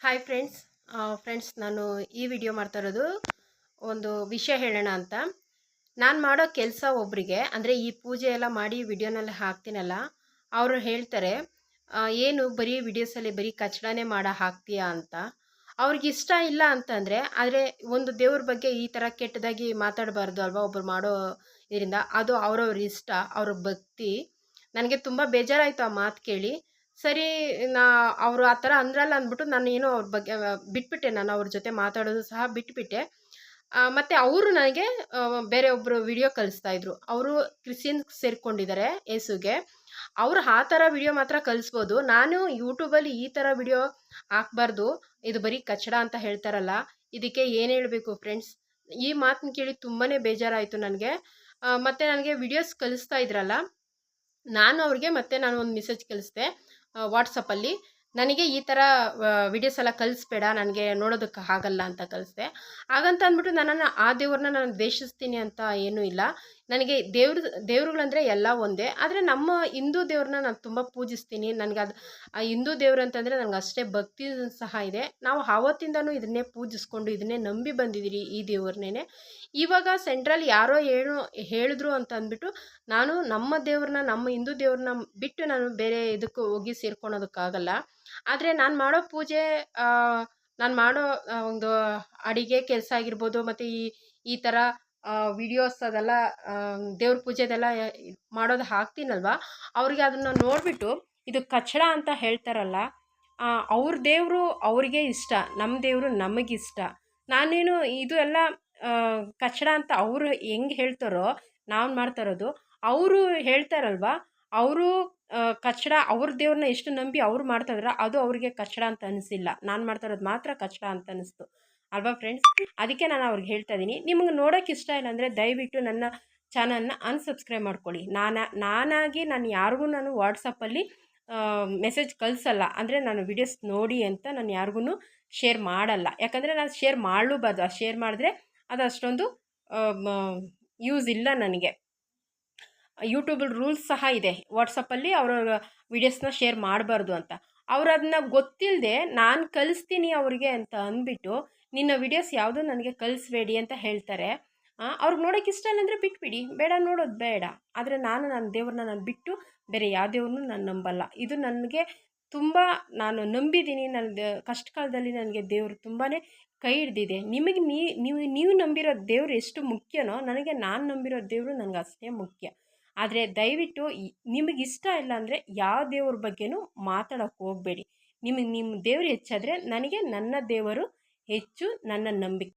Hi friends. ನಾನು ಈ video ಮಾಡ್ತಾ ಇರೋದು ಒಂದು ವಿಷಯ ಹೇಳೋಣ ಅಂತ. ನಾನು ಮಾಡೋ ಕೆಲಸ ಒಬ್ಬರಿಗೆ ಅಂದರೆ ಈ ಪೂಜೆ ಎಲ್ಲ ಮಾಡಿ ವಿಡಿಯೋನಲ್ಲಿ ಹಾಕ್ತೀನಲ್ಲ, ಅವರು ಹೇಳ್ತಾರೆ, ಏನು ಬರೀ ವಿಡಿಯೋಸಲ್ಲಿ ಬರೀ ಕಚಡನೇ ಹಾಕ್ತೀಯಾ ಅಂತ. ಅವ್ರಿಗೆ ಇಷ್ಟ ಇಲ್ಲ ಅಂತಂದರೆ, ಆದರೆ ಒಂದು ದೇವ್ರ ಬಗ್ಗೆ ಈ ಥರ ಕೆಟ್ಟದಾಗಿ ಮಾತಾಡಬಾರ್ದು ಅಲ್ವಾ ಒಬ್ಬರು ಮಾಡೋ ಇದರಿಂದ. ಅದು ಅವ್ರವ್ರ ಇಷ್ಟ, ಅವ್ರ ಭಕ್ತಿ. ನನಗೆ ತುಂಬ ಬೇಜಾರಾಯಿತು ಆ ಮಾತು ಕೇಳಿ. ಸರಿ, ಅವರು ಆ ಥರ ಅಂದ್ರಲ್ಲ ಅಂದ್ಬಿಟ್ಟು ನಾನು ಏನೋ ಅವ್ರ ಬಗ್ಗೆ ಬಿಟ್ಬಿಟ್ಟೆ. ನಾನು ಅವ್ರ ಜೊತೆ ಮಾತಾಡೋದು ಸಹ ಬಿಟ್ಬಿಟ್ಟೆ. ಮತ್ತು ಅವರು ನನಗೆ ಬೇರೆ ಒಬ್ಬರು ವಿಡಿಯೋ ಕಳಿಸ್ತಾಯಿದ್ರು. ಅವರು ಕ್ರಿಶ್ಚಿಯನ್ಸ್ ಸೇರ್ಕೊಂಡಿದ್ದಾರೆ ಯೇಸುಗೆ. ಅವರು ಆ ಥರ ವಿಡಿಯೋ ಮಾತ್ರ ಕಳಿಸ್ಬೋದು. ನಾನು ಯೂಟ್ಯೂಬಲ್ಲಿ ಈ ಥರ ವಿಡಿಯೋ ಹಾಕ್ಬಾರ್ದು, ಇದು ಬರೀ ಕಚಡ ಅಂತ ಹೇಳ್ತಾರಲ್ಲ, ಇದಕ್ಕೆ ಏನು ಹೇಳಬೇಕು ಫ್ರೆಂಡ್ಸ್. ಈ ಮಾತನ್ನ ಕೇಳಿ ತುಂಬಾ ಬೇಜಾರಾಯಿತು ನನಗೆ. ಮತ್ತು ನನಗೆ ವಿಡಿಯೋಸ್ ಕಳಿಸ್ತಾ ಇದ್ರಲ್ಲ, ನಾನು ಒಂದು ಮೆಸೇಜ್ ಕಳಿಸ್ದೆ ವಾಟ್ಸಪ್ಪಲ್ಲಿ. ನನಗೆ ಈ ಥರ ವಿಡಿಯೋಸ್ ಎಲ್ಲ ಕಳಿಸ್ಬೇಡ, ನನಗೆ ನೋಡೋದಕ್ಕೆ ಆಗಲ್ಲ ಅಂತ ಕಳಿಸ್ದೆ. ಹಾಗಂತ ಅಂದ್ಬಿಟ್ಟು ನನ್ನನ್ನು ಆ ದೇವ್ರನ್ನ ನಾನು ದ್ವೇಷಿಸ್ತೀನಿ ಅಂತ ಏನೂ ಇಲ್ಲ. ನನಗೆ ದೇವ್ರುಗಳಂದರೆ ಎಲ್ಲ ಒಂದೇ. ಆದರೆ ನಮ್ಮ ಹಿಂದೂ ದೇವ್ರನ್ನ ನಾನು ತುಂಬ ಪೂಜಿಸ್ತೀನಿ. ನನಗೆ ಅದು ಆ ಹಿಂದೂ ದೇವ್ರು ಅಂತಂದರೆ ನನಗೆ ಅಷ್ಟೇ ಭಕ್ತಿ ಸಹ ಇದೆ. ನಾವು ಆವತ್ತಿಂದನೂ ಇದನ್ನೇ ಪೂಜಿಸ್ಕೊಂಡು ಇದನ್ನೇ ನಂಬಿ ಬಂದಿದ್ದೀರಿ, ಈ ದೇವ್ರನ್ನೇ. ಇವಾಗ ಸೆಂಟ್ರಲ್ಲಿ ಯಾರೋ ಹೇಳಿದ್ರು ಅಂತ ಅಂದ್ಬಿಟ್ಟು ನಾನು ನಮ್ಮ ದೇವ್ರನ್ನ, ನಮ್ಮ ಹಿಂದೂ ದೇವ್ರನ್ನ ಬಿಟ್ಟು ನಾನು ಬೇರೆ ಇದಕ್ಕೆ ಹೋಗಿ ಸೇರ್ಕೊಳೋದಕ್ಕಾಗಲ್ಲ. ಆದರೆ ನಾನು ಮಾಡೋ ಪೂಜೆ, ನಾನು ಮಾಡೋ ಒಂದು ಅಡಿಗೆ ಕೆಲಸ ಆಗಿರ್ಬೋದು, ಮತ್ತು ಈ ಥರ ವಿಡಿಯೋಸ್ ಅದೆಲ್ಲ ದೇವ್ರ ಪೂಜೆದೆಲ್ಲ ಮಾಡೋದು ಹಾಕ್ತೀನಲ್ವ, ಅವ್ರಿಗೆ ಅದನ್ನು ನೋಡಿಬಿಟ್ಟು ಇದು ಕಚಡ ಅಂತ ಹೇಳ್ತಾರಲ್ಲ, ಅವ್ರ ದೇವರು ಅವ್ರಿಗೆ ಇಷ್ಟ, ನಮ್ಮ ದೇವರು ನಮಗಿಷ್ಟ. ನಾನೇನು ಇದು ಎಲ್ಲ ಕಚಡ ಅಂತ ಅವರು ಹೆಂಗೆ ಹೇಳ್ತಾರೋ ನಾವು ಮಾಡ್ತಾ ಇರೋದು, ಅವರು ಹೇಳ್ತಾರಲ್ವ, ಅವರು ಕಚಡ, ಅವ್ರ ದೇವ್ರನ್ನ ಎಷ್ಟು ನಂಬಿ ಅವ್ರು ಮಾಡ್ತಾಯಿದ್ರೆ ಅದು ಅವ್ರಿಗೆ ಕಚಡ ಅಂತ ಅನಿಸಿಲ್ಲ. ನಾನು ಮಾಡ್ತಾ ಇರೋದು ಮಾತ್ರ ಕಚಡ ಅಂತ ಅನ್ನಿಸ್ತು ಅಲ್ವಾ ಫ್ರೆಂಡ್ಸ್. ಅದಕ್ಕೆ ನಾನು ಅವ್ರಿಗೆ ಹೇಳ್ತಾ ಇದ್ದೀನಿ, ನಿಮ್ಗೆ ನೋಡೋಕ್ಕೆ ಇಷ್ಟ ಇಲ್ಲ ಅಂದರೆ ದಯವಿಟ್ಟು ನನ್ನ ಚಾನಲ್ನ ಅನ್ಸಬ್ಸ್ಕ್ರೈಬ್ ಮಾಡ್ಕೊಳ್ಳಿ. ನಾನು ಯಾರಿಗೂ ವಾಟ್ಸಪ್ಪಲ್ಲಿ ಮೆಸೇಜ್ ಕಳಿಸಲ್ಲ. ಅಂದರೆ ನಾನು ವಿಡಿಯೋಸ್ ನೋಡಿ ಅಂತ ನಾನು ಯಾರಿಗೂ ಶೇರ್ ಮಾಡಲ್ಲ. ಯಾಕಂದರೆ ನಾನು ಶೇರ್ ಮಾಡಲೂಬಾರ್ದು. ಶೇರ್ ಮಾಡಿದ್ರೆ ಅದು ಅಷ್ಟೊಂದು ಯೂಸ್ ಇಲ್ಲ ನನಗೆ. ಯೂಟ್ಯೂಬಲ್ಲಿ ರೂಲ್ಸ್ ಸಹ ಇದೆ, ವಾಟ್ಸಪ್ಪಲ್ಲಿ ಅವರ ವಿಡಿಯೋಸ್ನ ಶೇರ್ ಮಾಡಬಾರ್ದು ಅಂತ. ಅವ್ರು ಅದನ್ನ ಗೊತ್ತಿಲ್ಲದೆ ನಾನು ಕಳಿಸ್ತೀನಿ ಅವ್ರಿಗೆ ಅಂತ ಅಂದ್ಬಿಟ್ಟು ನಿನ್ನ ವಿಡಿಯೋಸ್ ಯಾವುದೂ ನನಗೆ ಕಳಿಸ್ಬೇಡಿ ಅಂತ ಹೇಳ್ತಾರೆ. ಅವ್ರಿಗೆ ನೋಡೋಕ್ಕೆ ಇಷ್ಟ ಇಲ್ಲ ಅಂದರೆ ಬಿಟ್ಬಿಡಿ, ಬೇಡ, ನೋಡೋದು ಬೇಡ. ಆದರೆ ನನ್ನ ದೇವ್ರನ್ನ ನಾನು ಬಿಟ್ಟು ಬೇರೆ ಯಾವ ದೇವ್ರನ್ನೂ ನಾನು ನಂಬಲ್ಲ. ಇದು ನನಗೆ ತುಂಬ, ನಾನು ನಂಬಿದ್ದೀನಿ. ನನ್ನ ಕಷ್ಟ ಕಾಲದಲ್ಲಿ ನನಗೆ ದೇವರು ತುಂಬಾ ಕೈ ಹಿಡ್ದಿದೆ. ನಿಮಗೆ ನೀವು ನಂಬಿರೋ ದೇವ್ರು ಎಷ್ಟು ಮುಖ್ಯನೋ, ನನಗೆ ನಾನು ನಂಬಿರೋ ದೇವರು ನನಗೆ ಅಷ್ಟೇ ಮುಖ್ಯ. ಆದರೆ ದಯವಿಟ್ಟು ನಿಮಗಿಷ್ಟ ಇಲ್ಲ ಅಂದರೆ ಯಾವ ದೇವ್ರ ಬಗ್ಗೆನೂ ಮಾತಾಡೋಕ್ಕೆ ಹೋಗಬೇಡಿ. ನಿಮ್ಮ ದೇವರು ಹೆಚ್ಚಾದರೆ ನನಗೆ ನನ್ನ ದೇವರು ಹೆಚ್ಚು, ನನ್ನ ನಂಬಿಕೆ.